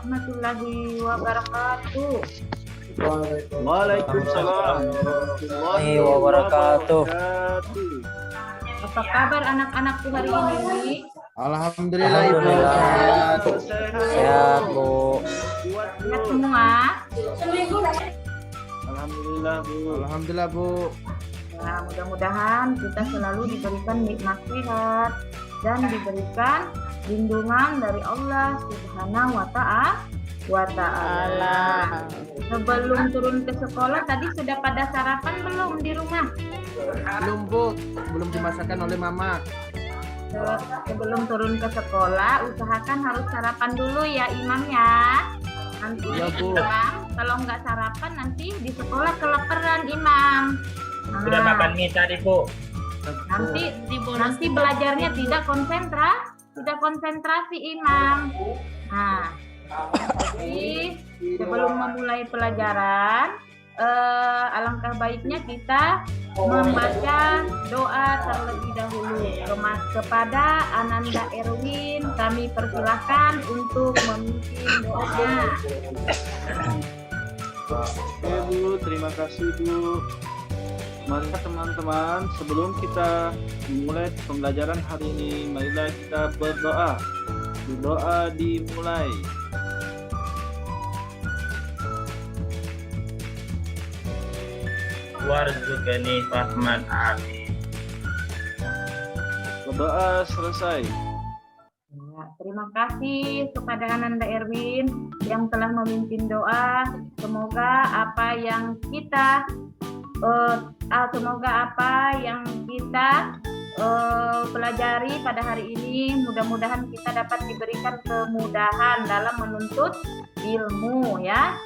warahmatullahi wabarakatuh. Waalaikumsalam warahmatullahi wabarakatuh. wabarakatuh. Apa kabar anak-anakku hari ini? Alhamdulillah Ibu. Alhamdulillah. Sehat, Bu. Kuat, Bu. Sehat semua? Alhamdulillah, Bu. Alhamdulillah Bu. Ya, mudah-mudahan kita selalu diberikan nikmat sehat dan diberikan lindungan dari Allah Subhanahu wa ta'ala. Sebelum turun ke sekolah tadi sudah pada sarapan belum di rumah? Belum Bu, belum dimasakan oleh Mama. Sebelum turun ke sekolah usahakan harus sarapan dulu ya Imam ya. Nanti Iya, Bu. Imam, kalau nggak sarapan nanti di sekolah kelaparan Imam. Sudah makan mie tadi, Bu. Nanti belajarnya tidak konsentrasi Imam. Nah, jadi sebelum memulai pelajaran, alangkah baiknya kita membaca doa terlebih dahulu. Kepada Ananda Erwin kami persilahkan untuk memimpin doanya. Oke, Bu, terima kasih, Bu. Mari teman-teman, sebelum kita memulai pembelajaran hari ini, marilah kita berdoa. Doa dimulai. Warzuqni fahman amin. Berdoa selesai. Ya, terima kasih kepada Ananda Erwin yang telah memimpin doa. Semoga apa yang kita pelajari pada hari ini, mudah-mudahan kita dapat diberikan kemudahan dalam menuntut ilmu ya.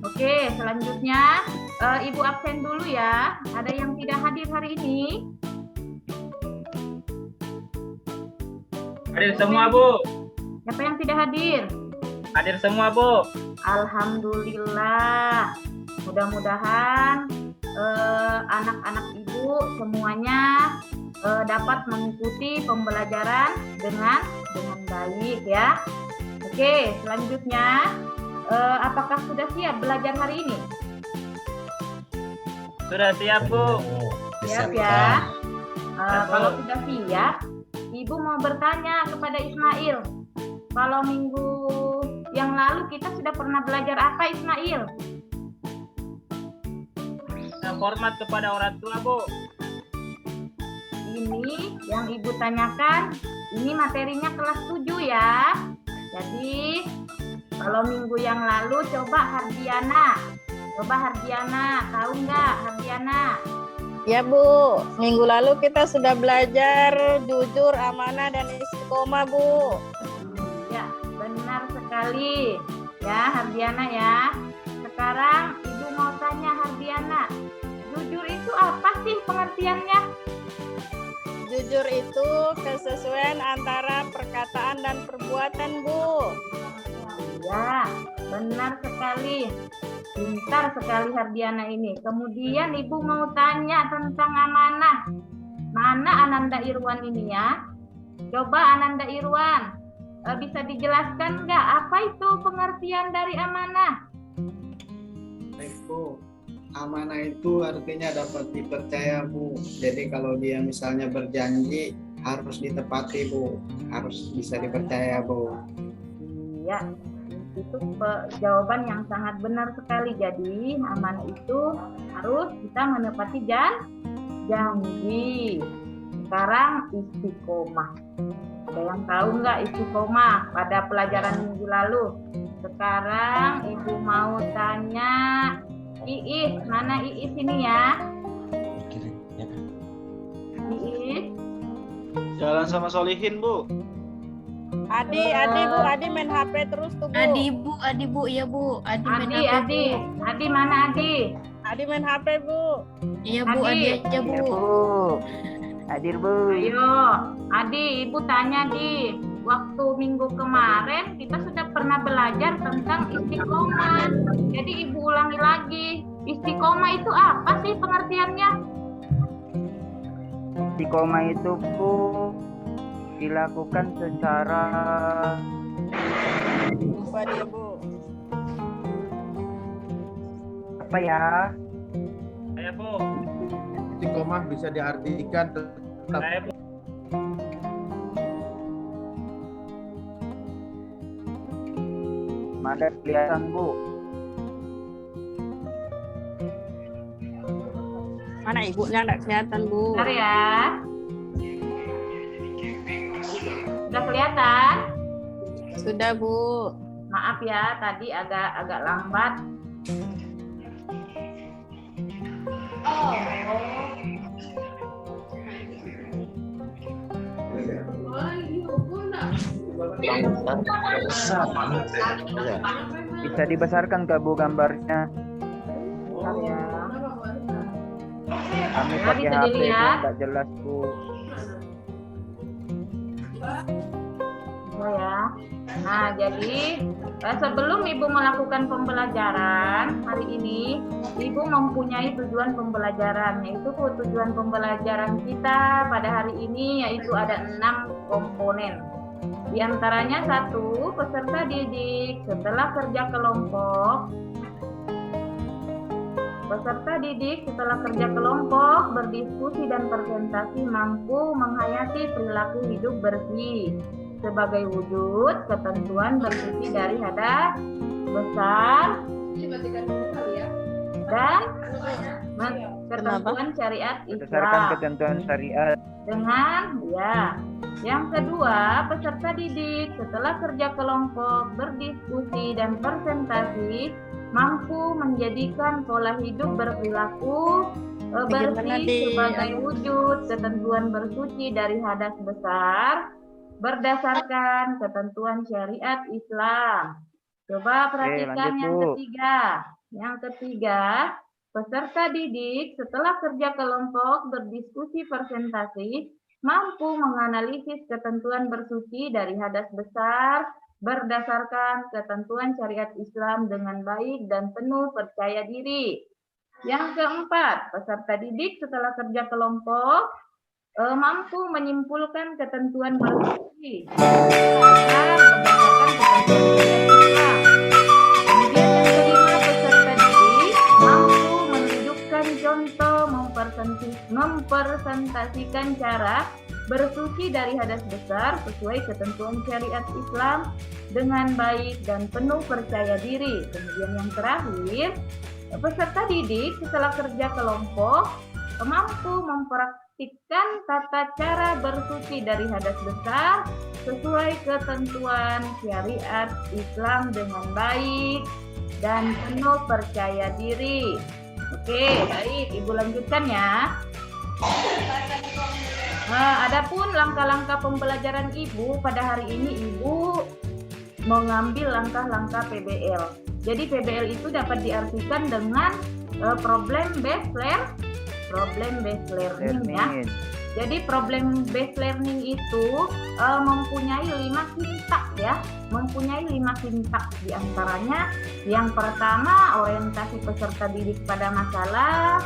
Oke, selanjutnya Ibu absen dulu ya. Ada yang tidak hadir hari ini? Hadir semua, Bu. Siapa yang tidak hadir? Hadir semua, Bu. Alhamdulillah. Mudah-mudahan anak-anak Ibu semuanya dapat mengikuti pembelajaran dengan baik ya. Oke, selanjutnya apakah sudah siap belajar hari ini? Sudah siap, Bu. Siap ya. Kalau sudah siap, Ibu mau bertanya kepada Ismail. Kalau minggu yang lalu kita sudah pernah belajar apa, Ismail? Hormat kepada orang tua, Bu. Ini yang Ibu tanyakan, ini materinya kelas 7 ya. Jadi, kalau minggu yang lalu coba Hardiana, tahu nggak Hardiana? Ya Bu, minggu lalu kita sudah belajar jujur, amanah, dan istiqomah Bu. Ya, benar sekali ya Hardiana ya. Sekarang Ibu mau tanya Hardiana, jujur itu apa sih pengertiannya? Jujur itu kesesuaian antara perkataan dan perbuatan Bu. Ya, benar sekali. Pintar sekali Hardiana ini. Kemudian Ibu mau tanya tentang amanah. Mana Ananda Irwan ini ya? Coba Ananda Irwan, bisa dijelaskan nggak apa itu pengertian dari amanah? Baik Bu, amanah itu artinya dapat dipercaya Bu. Jadi kalau dia misalnya berjanji harus ditepati Bu, harus bisa dipercaya Bu. Iya, itu jawaban yang sangat benar sekali. Jadi amanah itu harus kita menepati janji. Sekarang istiqomah. Ada yang tahu nggak istiqomah pada pelajaran minggu lalu? Sekarang Ibu mau tanya Iis, mana Iis ini ya? Iis. Jalan sama Solihin, Bu. Adi Bu, Adi main HP terus tuh Bu. Adi Bu, ya Bu. Adi mana Adi? Adi main HP Bu. Iya Bu, Adi aja Bu. Hadir Bu. Ayo, Adi, Ibu tanya di waktu minggu kemarin kita sudah pernah belajar tentang istiqomah. Jadi Ibu ulangi lagi, istiqomah itu apa sih pengertiannya? Istiqomah itu Bu dilakukan secara Lupa dia Bu. apa ya? Saya Bu. Istiqomah bisa diartikan tetap Saya Bu. Mana kelihatan Bu? Mana ibunya enggak kelihatan, Bu? Bentar ya. Sudah kelihatan? Sudah, Bu. Maaf ya, tadi agak lambat. Bisa dibesarkan ke Bu gambarnya? Bentar ya. Kami Nah, pakai bisa HP Bu, dilihat. nggak jelas Bu. Oh ya. Nah, jadi sebelum Ibu melakukan pembelajaran hari ini, Ibu mempunyai tujuan pembelajaran, yaitu tujuan pembelajaran kita pada hari ini yaitu ada 6 komponen. Di antaranya 1, peserta didik setelah kerja kelompok. Peserta didik setelah kerja kelompok berdiskusi dan presentasi mampu menghayati perilaku hidup bersih sebagai wujud ketentuan bersih dari hadas besar dan ketentuan syariat Berdasarkan Islam. ketentuan syariat. Dengan ya. Yang kedua, peserta didik setelah kerja kelompok berdiskusi dan presentasi mampu menjadikan pola hidup berperilaku bersih sebagai wujud ketentuan bersuci dari hadas besar berdasarkan ketentuan syariat Islam. Coba perhatikan lanjut, yang Bu. ketiga. Yang ketiga, peserta didik setelah kerja kelompok berdiskusi presentasi mampu menganalisis ketentuan bersuci dari hadas besar berdasarkan ketentuan syariat Islam dengan baik dan penuh percaya diri. Yang keempat, peserta didik setelah kerja kelompok mampu menyimpulkan ketentuan bersuci berdasarkan ketentuan syariat Islam. Kemudian yang kelima, peserta didik mampu menunjukkan contoh mempresentasikan cara bersuci dari hadas besar sesuai ketentuan syariat Islam dengan baik dan penuh percaya diri. Kemudian yang terakhir, peserta didik setelah kerja kelompok mampu mempraktikkan tata cara bersuci dari hadas besar sesuai ketentuan syariat Islam dengan baik dan penuh percaya diri. Oke, baik, Ibu lanjutkan ya. Nah, adapun langkah-langkah pembelajaran Ibu pada hari ini, Ibu mengambil langkah-langkah PBL. Jadi PBL itu dapat diartikan dengan problem-based learning ya. Jadi problem based learning itu mempunyai 5 sintak ya, mempunyai 5 sintak. Di antaranya yang pertama orientasi peserta didik pada masalah,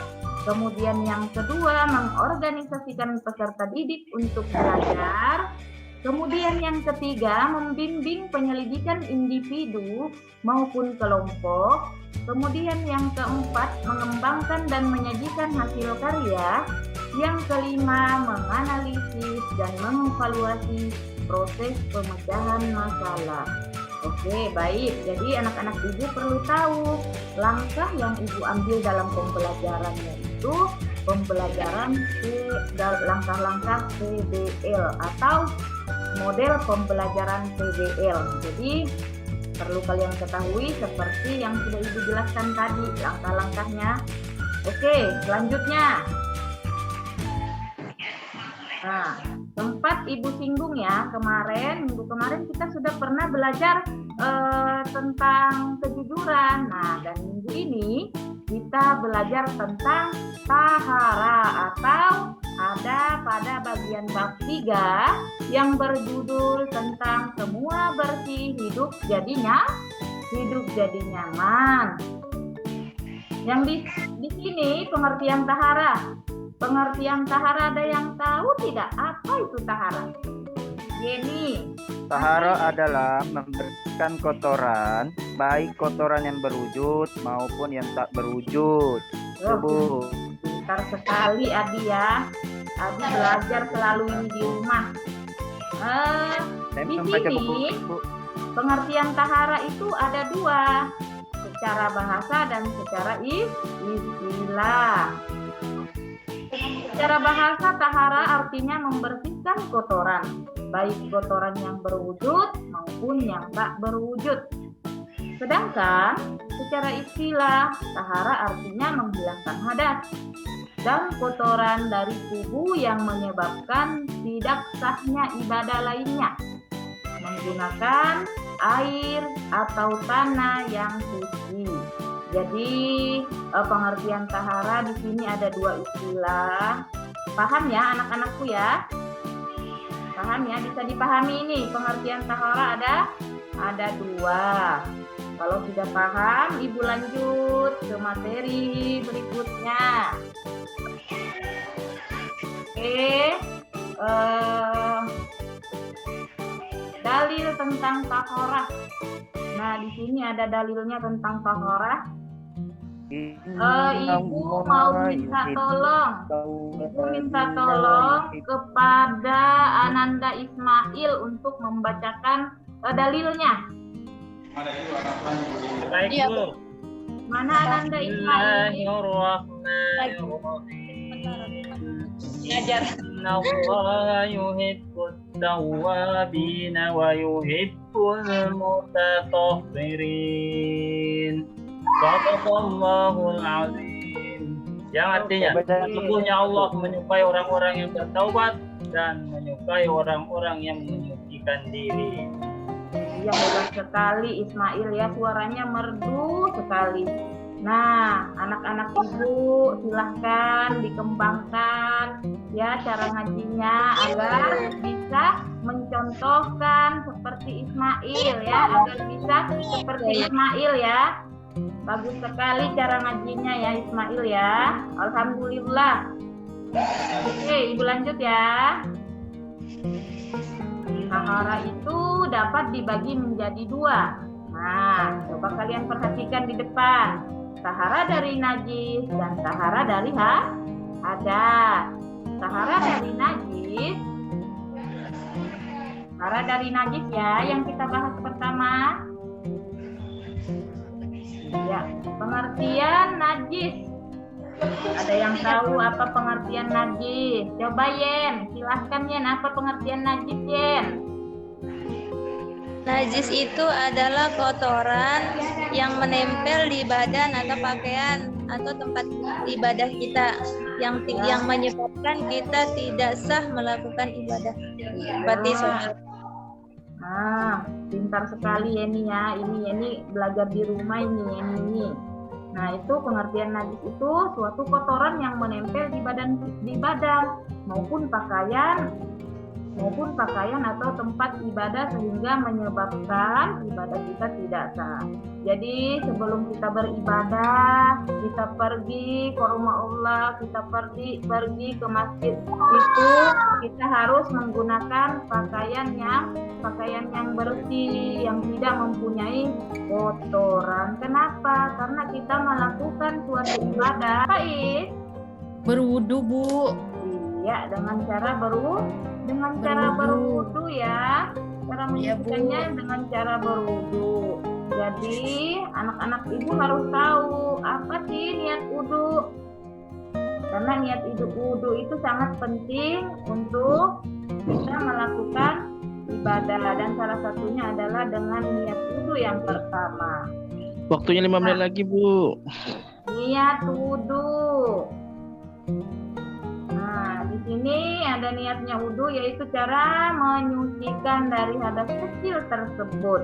kemudian yang kedua mengorganisasikan peserta didik untuk belajar, kemudian yang ketiga membimbing penyelidikan individu maupun kelompok, kemudian yang keempat mengembangkan dan menyajikan hasil karya, yang kelima menganalisis dan mengevaluasi proses pemecahan masalah. Oke, baik. Jadi anak-anak Ibu perlu tahu langkah yang Ibu ambil dalam pembelajarannya itu pembelajaran langkah-langkah PBL atau model pembelajaran PBL. Jadi perlu kalian ketahui seperti yang sudah Ibu jelaskan tadi langkah-langkahnya. Oke, selanjutnya. Nah, sempat Ibu singgung ya minggu kemarin kita sudah pernah belajar tentang kejujuran. Nah, dan minggu ini kita belajar tentang tahara atau ada pada bagian bab 3 yang berjudul tentang semua bersih hidup jadi nyaman. Yang di sini pengertian tahara. Pengertian tahara ada yang tahu tidak apa itu tahara? Jenny, Tahara adalah membersihkan kotoran, baik kotoran yang berwujud maupun yang tak berwujud. Oh, Bu. pintar sekali Adi ya. Adi belajar selalu ini di rumah. Saya Di membaca buku, sini Bu. pengertian tahara itu ada dua, secara bahasa dan secara istilah. Secara bahasa, tahara artinya membersihkan kotoran, baik kotoran yang berwujud maupun yang tak berwujud. Sedangkan secara istilah, tahara artinya menghilangkan hadas dan kotoran dari tubuh yang menyebabkan tidak sahnya ibadah lainnya, menggunakan air atau tanah yang suci. Jadi pengertian tahara di sini ada dua istilah. Paham ya anak-anakku ya? Paham ya? Bisa dipahami ini pengertian tahara ada dua. Kalau sudah paham, Ibu lanjut ke materi berikutnya. Oke, dalil tentang tahara. Nah, di sini ada dalilnya tentang tahara. Ibu mau minta tolong. Ibu minta tolong kepada Ananda Ismail untuk membacakan dalilnya. Baik Iya, Bu. Mana Ananda Ismail? Ngajar. Inna Allah yuhibbut tawwabin wa yuhibbul mutatahhirin. Shadaqallahul azim. Yang artinya, sesungguhnya Allah menyukai orang-orang yang bertaubat dan menyukai orang-orang yang menyucikan diri. Iya, hebat sekali Ismail ya, suaranya merdu sekali. Nah, anak-anak Ibu silahkan dikembangkan ya cara ngajinya agar bisa mencontohkan seperti Ismail ya, agar bisa seperti Ismail ya. Bagus sekali cara ngajinya ya Ismail ya. Alhamdulillah. Oke, Ibu lanjut ya. Tahara itu dapat dibagi menjadi dua. Nah, coba kalian perhatikan di depan. Tahara dari najis dan tahara dari hadas. Tahara dari najis. Tahara dari najis ya yang kita bahas pertama. Ya, pengertian najis. Ada yang tahu apa pengertian najis? Coba Yen, silahkan Yen, apa pengertian najis Yen? Najis itu adalah kotoran yang menempel di badan atau pakaian atau tempat ibadah kita yang menyebabkan kita tidak sah melakukan ibadah seperti sholat. Nah, pintar sekali Yeni ya. Ini Yeni belajar di rumah ini Yeni ini. Nah, itu pengertian najis itu suatu kotoran yang menempel di badan maupun pakaian atau tempat ibadah sehingga menyebabkan ibadah kita tidak sah. Jadi sebelum kita beribadah, kita pergi ke rumah Allah, kita pergi ke masjid itu kita harus menggunakan pakaian yang bersih, yang tidak mempunyai kotoran. Kenapa? Karena kita melakukan suatu ibadah. Baik. Berwudu, Bu. Iya, dengan cara berwudu ya. Cara mencucikannya dengan cara berwudu. Jadi anak-anak Ibu harus tahu apa sih niat wudu. Karena niat wudu itu sangat penting untuk kita melakukan ibadah dan salah satunya adalah dengan niat wudu yang pertama. Waktunya 5 menit lagi, Bu. Niat wudu. Nah, di sini ada niatnya wudu yaitu cara menyucikan dari hadas kecil tersebut.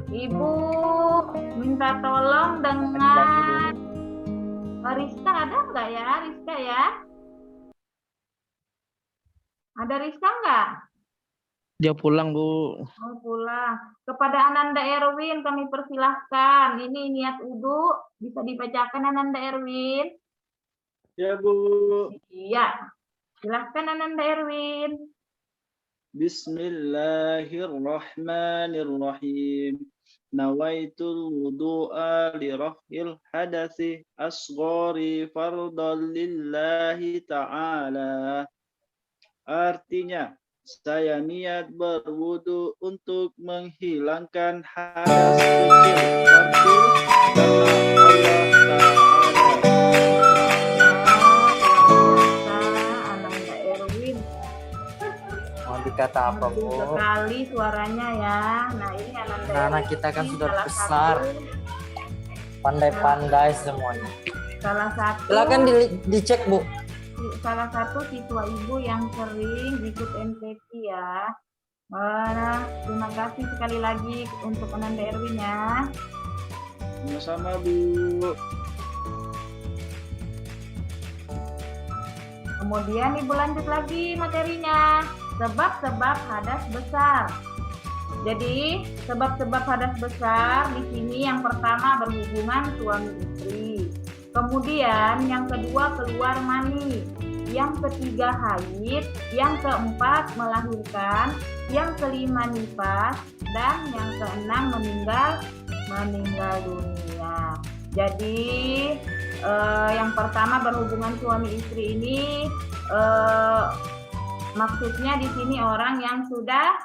Ibu minta tolong dengan Rizka, ada nggak ya Rizka ya? Ada Rizka nggak? Dia pulang, Bu. Mau pulang. Kepada Ananda Erwin kami persilahkan. Ini niat wudu bisa dibacakan Ananda Erwin. Ya, Bu. Iya. Silahkan Ananda Erwin. Bismillahirrahmanirrahim. Nawaitul wudu'a li raf'il hadathi asghari fardhan lillahi ta'ala. Artinya, saya niat berwudu untuk menghilangkan hadas kecil fardu karena Allah Ta'ala. Ananda Erwin. Mau dikata apa, Merdu Bu? sekali suaranya ya. Nah ini Ananda Anak-anak Erwin kita kan ini sudah salah besar. satu- Pandai-pandai semuanya. salah satu Silakan dicek, Bu. salah satu siswa ibu yang sering ikut MTQ ya. Nah, terima kasih sekali lagi untuk Ananda Erwin ya. Sama-sama, Bu. Kemudian ibu lanjut lagi materinya. Sebab-sebab hadas besar. Jadi sebab-sebab hadas besar di sini yang pertama berhubungan suami istri. Kemudian yang kedua keluar mani. Yang ketiga haid. Yang keempat melahirkan. Yang kelima nifas. Dan yang keenam meninggal dunia. Jadi yang pertama berhubungan suami istri ini maksudnya di sini orang yang sudah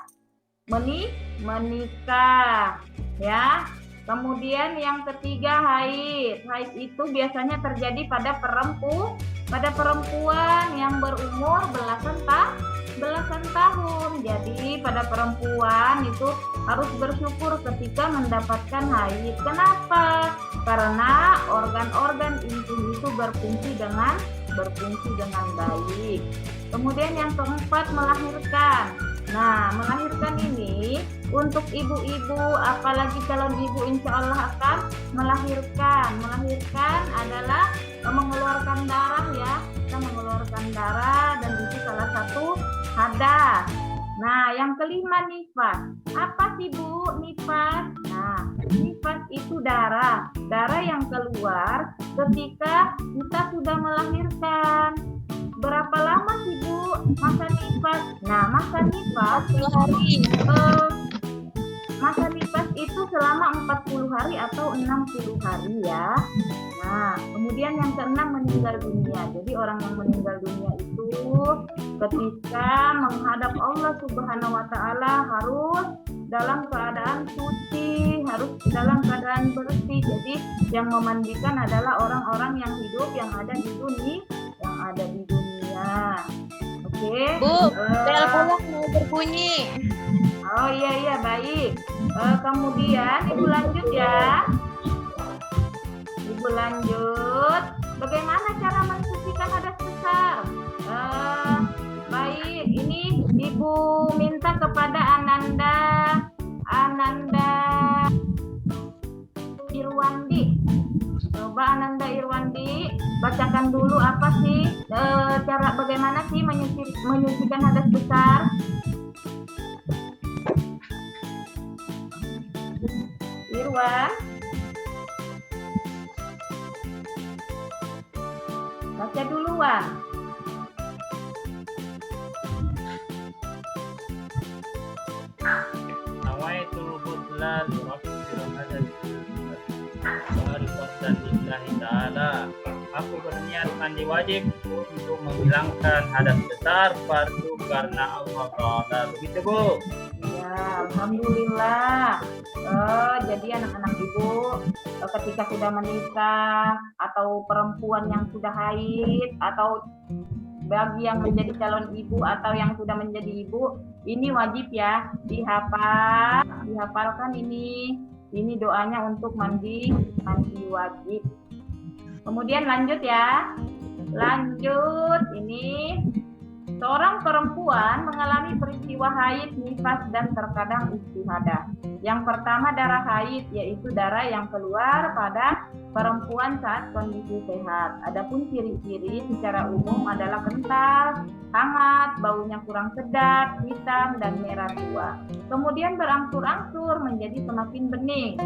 menikah ya. Kemudian yang ketiga haid. Haid itu biasanya terjadi pada perempuan yang berumur belasan tahun. Jadi pada perempuan itu harus bersyukur ketika mendapatkan haid. Kenapa? Karena organ-organ intim itu berfungsi dengan baik. Kemudian yang keempat melahirkan. Nah, melahirkan ini untuk ibu-ibu, apalagi calon ibu insya Allah akan melahirkan. Melahirkan adalah mengeluarkan darah ya. Kita mengeluarkan darah dan itu salah satu hadas. Nah, yang kelima nifas. Apa sih Bu nifas? Nah, nifas itu darah. Darah yang keluar ketika kita sudah melahirkan. Berapa lama sih Bu masa nifas? Nah, masa nifas 10 hari. Masa nifas itu selama 40 hari atau 60 hari ya. Nah, kemudian yang keenam meninggal dunia. Jadi orang yang meninggal dunia itu ketika menghadap Allah Subhanahu wa taala harus dalam keadaan suci, harus dalam keadaan bersih. Jadi yang memandikan adalah orang-orang yang hidup yang ada di dunia. Oke. Bu, teleponnya mau berbunyi. Oh iya baik. Kemudian ibu lanjut ya. Ibu lanjut. Bagaimana cara mensucikan hadas besar? Baik. Ini ibu minta kepada Ananda Irwandi. Coba Ananda Irwandi bacakan dulu apa sih cara bagaimana sih menyucikan hadas besar? Irwan, baca duluan. Nawaitul butla li rabbil hadath dari qaddan lillahi ta'ala. Aku berniat mandi wajib untuk menghilangkan hadas besar fardu karena Allah Ta'ala. Begitu Bu. Ya, alhamdulillah. Jadi anak-anak ibu ketika sudah menikah atau perempuan yang sudah haid atau bagi yang menjadi calon ibu atau yang sudah menjadi ibu, ini wajib ya dihafalkan ini doanya untuk mandi wajib. Kemudian lanjut ya. Lanjut ini seorang perempuan mengalami peristiwa haid, nifas dan terkadang istihadah. Yang pertama darah haid, yaitu darah yang keluar pada perempuan saat kondisi sehat. Adapun ciri-ciri secara umum adalah kental, hangat, baunya kurang sedap, hitam dan merah tua. Kemudian berangsur-angsur menjadi semakin bening.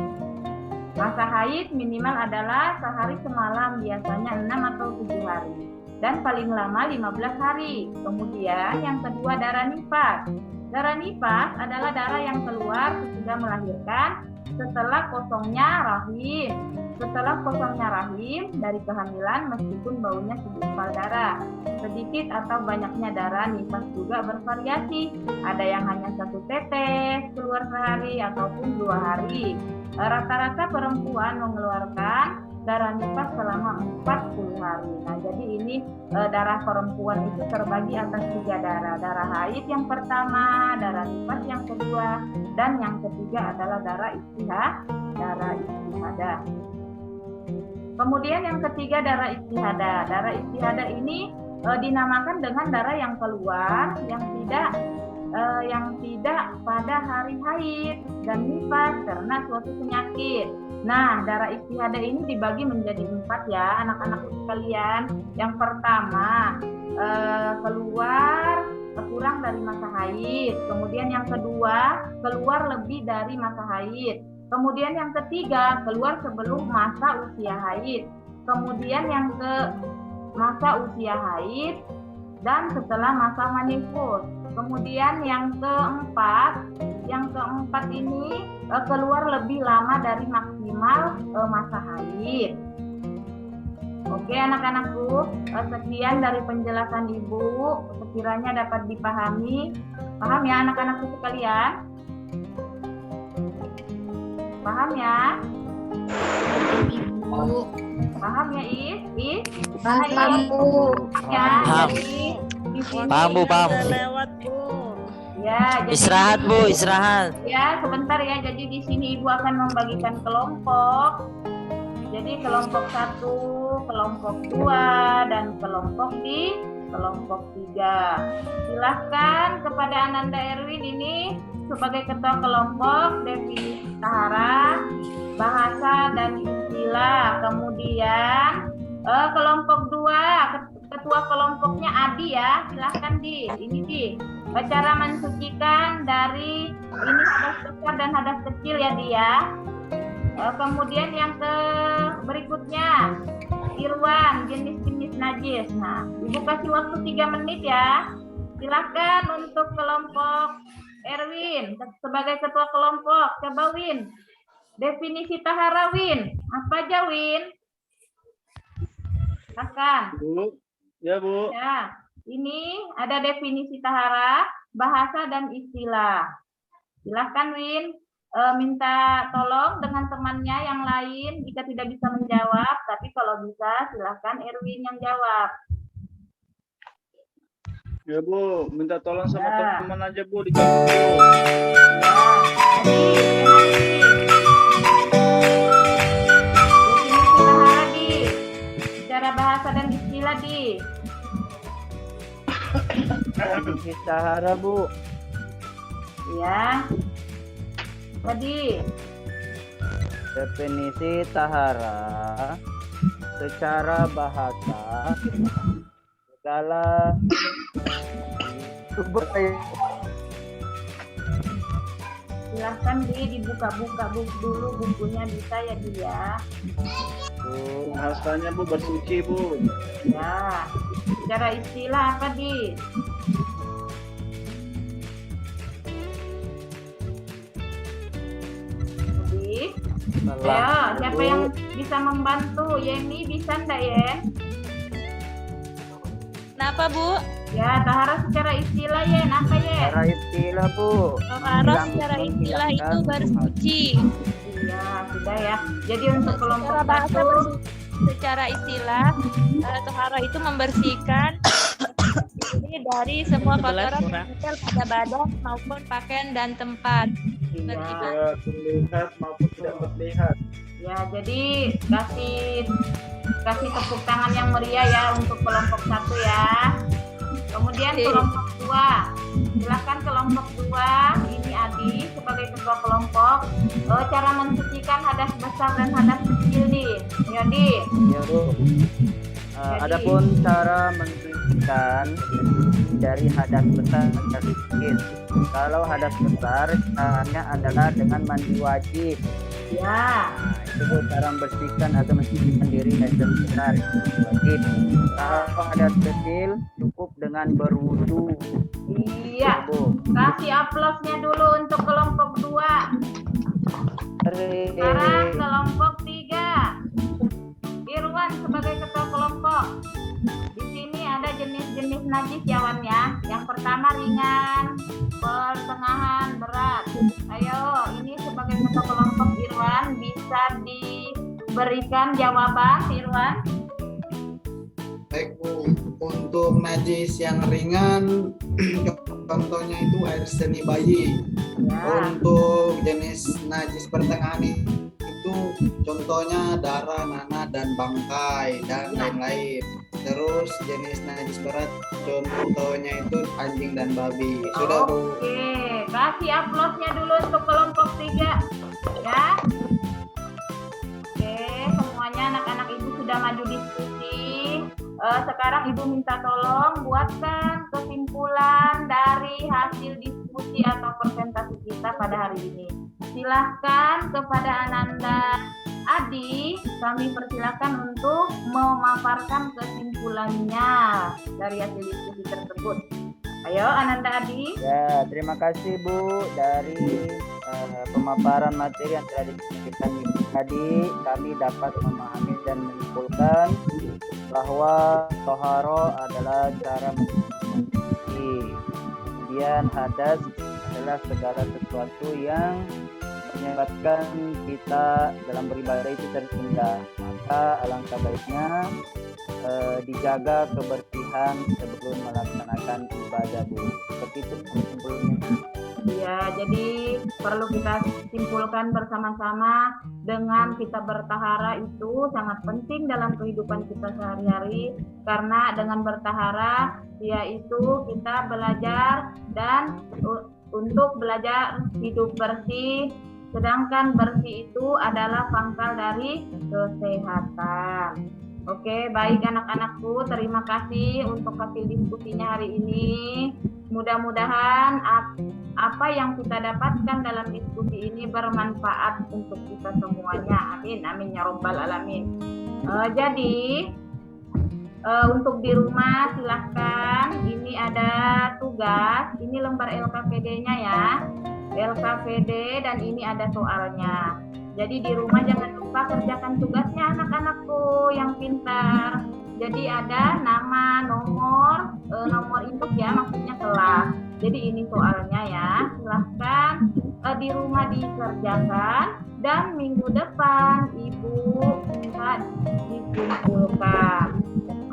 Masa haid minimal adalah sehari semalam, biasanya 6 atau 7 hari. Dan paling lama 15 hari. Kemudian yang kedua darah nifas. Darah nifas adalah darah yang keluar sesudah melahirkan setelah kosongnya rahim. Setelah kosongnya rahim dari kehamilan meskipun baunya segumpal darah. Sedikit atau banyaknya darah nifas juga bervariasi. Ada yang hanya 1 tetes keluar sehari ataupun 2 hari. Rata-rata perempuan mengeluarkan darah nifas selama 40 hari. Nah, jadi ini darah perempuan itu terbagi atas 3 darah. Darah haid yang pertama, darah nifas yang kedua, dan yang ketiga adalah darah istihadah. Kemudian yang ketiga darah istihadah. Darah istihadah ini dinamakan dengan darah yang keluar yang tidak pada hari haid dan nifas karena suatu penyakit. Nah, darah istihadah ini dibagi menjadi 4 ya, anak-anak sekalian. Yang pertama keluar kurang dari masa haid. Kemudian yang kedua keluar lebih dari masa haid. Kemudian yang ketiga keluar sebelum masa usia haid. Kemudian yang ke masa usia haid dan setelah masa menifus. Kemudian yang keempat ini keluar lebih lama dari maksimal masa haid. Oke anak-anakku, sekian dari penjelasan Ibu, sekiranya dapat dipahami. Paham ya anak-anakku sekalian? Paham ya? Bu. Paham ya Is? Paham, Bu. Ya, Paham. jadi di sini Paham, Bu, paham. ya, jadi Istirahat, Bu, istirahat. ya sebentar ya. Jadi di sini Ibu akan membagikan kelompok. Jadi kelompok 1, kelompok 2, dan kelompok 3. Silahkan kepada Ananda Erwin ini sebagai ketua kelompok definisi tahara, bahasa dan istilah. Kemudian kelompok 2 ketua kelompoknya Adi ya. Silahkan Di. Ini Di. Cara mensucikan dari ini hadas besar dan hadas kecil ya Di ya. Kemudian yang berikutnya Irwan, jenis-jenis najis. Nah, Ibu kasih waktu 3 menit ya. Silahkan untuk kelompok Erwin sebagai ketua kelompok. Coba Win, definisi tahara Win. Apa aja Win? Silahkan. Bu. Ya, Bu. Ya, ini ada definisi tahara, bahasa dan istilah. Silahkan Win. Minta tolong dengan temannya yang lain jika tidak bisa menjawab, tapi kalau bisa silahkan Erwin yang jawab. Ya, Bu. Minta tolong sama teman-teman aja, Bu. Dijawab, Bu. Definisi tahara Di. Secara bahasa dan istilah Di. Definisi tahara, Bu. Ya. Tadi Definisi tahara secara bahasa segala silahkan dibuka-buka dulu bukunya bisa ya dia. Bahasanya Bu bersuci, Bu. Ya. Secara istilah apa Di? Ayo, siapa yang bisa membantu? Yeni bisa enggak ya? Kenapa Bu? Ya, tahara secara istilah Yen, apa Yen? Secara istilah, Bu. Tahara secara istilah itu bersuci. Iya, sudah ya. Jadi untuk kelompok Secara bahasa 1 secara istilah tahara itu membersihkan diri dari semua kotoran yang menempel pada badan maupun pakaian dan tempat beribadah. Ya, terlihat maupun tidak terlihat. Ya, jadi kasih tepuk tangan yang meriah ya untuk kelompok 1 ya. Kemudian kelompok 2. Silakan kelompok 2, ini Adi sebagai ketua kelompok. Cara mensucikan hadas besar dan hadas kecil Di. Ya Di. Ya, Bu. Adapun cara mensucikan dari hadas besar dan hadas kecil. Kalau hadas besar caranya adalah dengan mandi wajib. Ya. Nah, itu Bu, cara membersihkan atau mensucikan diri dari benar wajib. Kalau ada kecil cukup dengan berwudu. Iya. Bu. Kasih aplausnya dulu untuk kelompok 2. Sekarang kelompok 3. Irwan sebagai ketua kelompok. Di sini ada jenis-jenis najis ya Wan ya. Yang pertama ringan, pertengahan, berat. Ayo, ini sebagai ketua kelompok Irwan bisa diberikan jawaban Irwan. Baik Bu, untuk najis yang ringan contohnya itu air seni bayi. Ya. Untuk jenis najis pertengahan itu contohnya darah, nanah, dan bangkai dan lain-lain. Terus jenis najis berat contohnya itu anjing dan babi. Sudah Bu. Oke, kasih aplausnya dulu untuk kelompok 3 ya. Oke, semuanya anak-anak ibu sudah maju diskusi. Sekarang ibu minta tolong buatkan kesimpulan dari hasil diskusi atau presentasi kita pada hari ini. Silahkan kepada Ananda Adi, kami persilakan untuk memaparkan kesimpulannya dari hasil diskusi tersebut. Ayo Ananda Adi. Ya, terima kasih Bu dari pemaparan materi yang telah diskusikan tadi. Kami dapat memahami dan menyimpulkan bahwa toharo adalah cara mensuci. Kemudian hadas adalah segala sesuatu yang menyebabkan kita dalam beribadah itu tertunda. Maka alangkah baiknya dijaga kebersihan sebelum melaksanakan ibadah Bu. Seperti itu kesimpulannya. Ya, jadi perlu kita simpulkan bersama-sama dengan kita bertahara itu sangat penting dalam kehidupan kita sehari-hari, karena dengan bertahara yaitu kita belajar dan untuk belajar hidup bersih, sedangkan bersih itu adalah pangkal dari kesehatan. Oke, baik anak-anakku, terima kasih untuk hasil diskusinya hari ini. Mudah-mudahan apa yang kita dapatkan dalam diskusi ini bermanfaat untuk kita semuanya. Amin, amin ya robbal alamin. Jadi untuk di rumah silahkan, ini ada tugas, ini lembar LKPD-nya ya, LKPD, dan ini ada soalnya. Jadi di rumah jangan lupa kerjakan tugasnya anak-anakku yang pintar. Jadi ada nama, nomor induk ya, maksudnya kelas. Jadi ini soalnya ya, silahkan di rumah dikerjakan dan minggu depan ibu bisa dikumpulkan.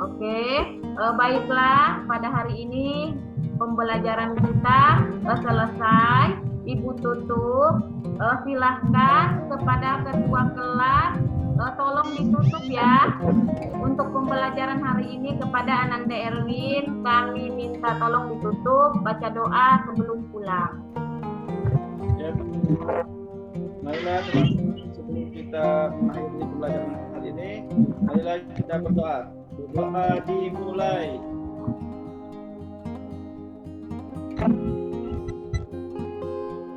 Oke, baiklah pada hari ini pembelajaran kita selesai. Ibu tutup. Silahkan kepada ketua kelas tolong ditutup ya. Untuk pembelajaran hari ini kepada Ananda Erwin kami minta tolong ditutup, baca doa sebelum pulang. Ya, marilah teman-teman, sebelum kita mengakhiri pembelajaran hari ini, marilah kita berdoa. Doa dimulai.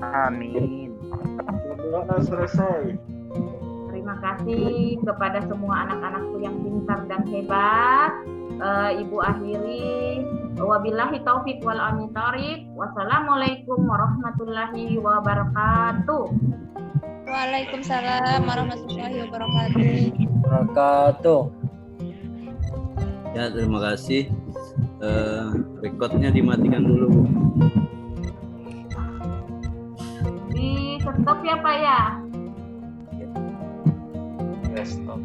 Amin. Doa selesai. Terima kasih kepada semua anak-anakku yang pintar dan hebat. Ibu akhiri, wabillahi taufik wal amitarik. Wassalamualaikum warahmatullahi wabarakatuh. Waalaikumsalam warahmatullahi wabarakatuh. Ya, terima kasih. Rekodnya dimatikan dulu, Bu. Di stop ya Pak ya. Stop.